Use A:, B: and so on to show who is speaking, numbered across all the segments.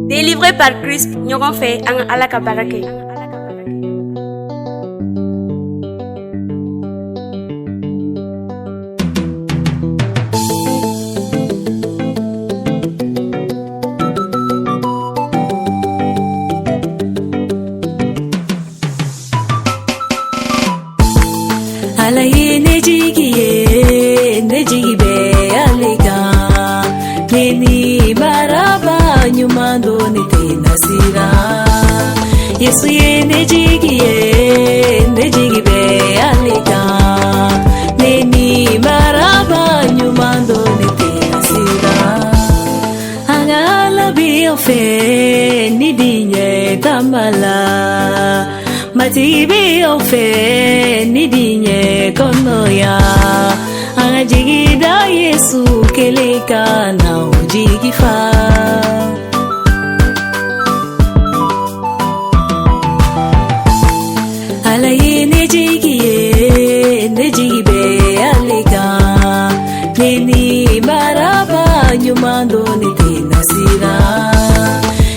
A: Délivré par Christ, nous avons fait un alakabarake.
B: Alaye nejigiye nejigibe alika neni maraba nyumando nete nasira Yesu ye nejigiye nejigibe alika neni maraba nyumando nete nasira Angala biofe nidinye tamala Matibi ofe nidinye konoya Anga jigida Yesu keleka na ujigifa Alaye nejigiye nejigibe aleka Neni maraba nyumando nete nasira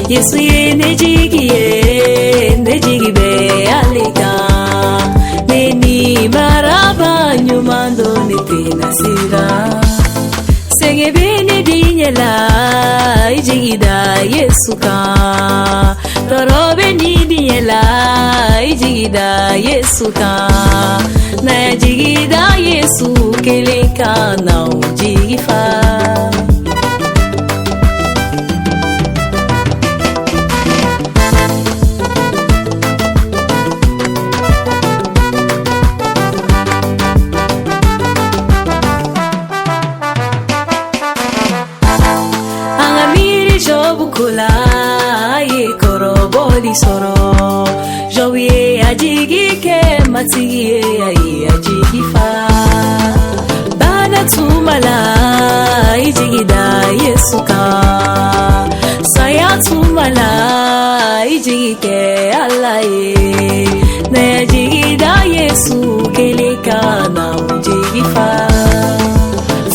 B: Yesu ye nejigiye nejigibe alika Neni maraba nyumando nete nasira Sengebe nidinyela ijigida Yesu ka Torobe nidinyela ijigida Yesu ka Na jigida Yesu keleka na ujigifa Kula ye koroboli soro Jowie ajigi ke matiye ye ajigi fa Bana tumala ijigida Yesu ka Saya tumala ijigi ke alaye Na ajigida Yesu keleka na ujigi fa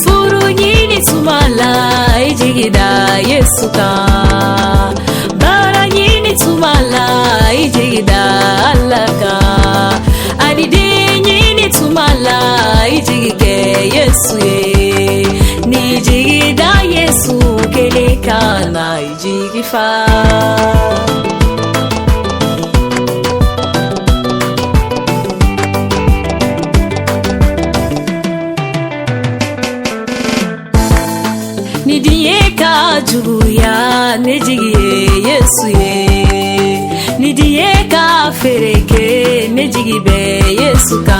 B: Furu nyini tumala ijigida Yesu ka Bara nyini tumala ijigida alaka Anide nyini tumala ijigike Yesu ye Ni jigida Yesu keleka na ijigifa Nidieka juguya nejigiye Yesu ye Nidieka fereke nejigibe Yesu ka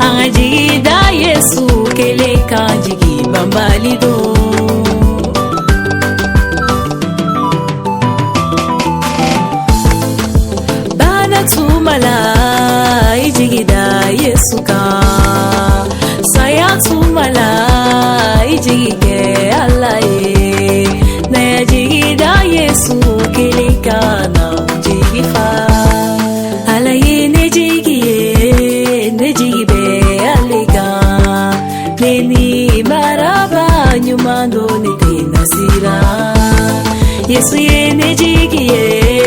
B: Angajigida Yesu keleka jigi bambalido Bana tumala ijigida Yesu ka Saya tumala ijigike alaye Na jigida Yesu keleka na ujigifa Alaye nejigiye nejigibe alika Neni maraba nyumando nete nasira Yesu ye nejigiye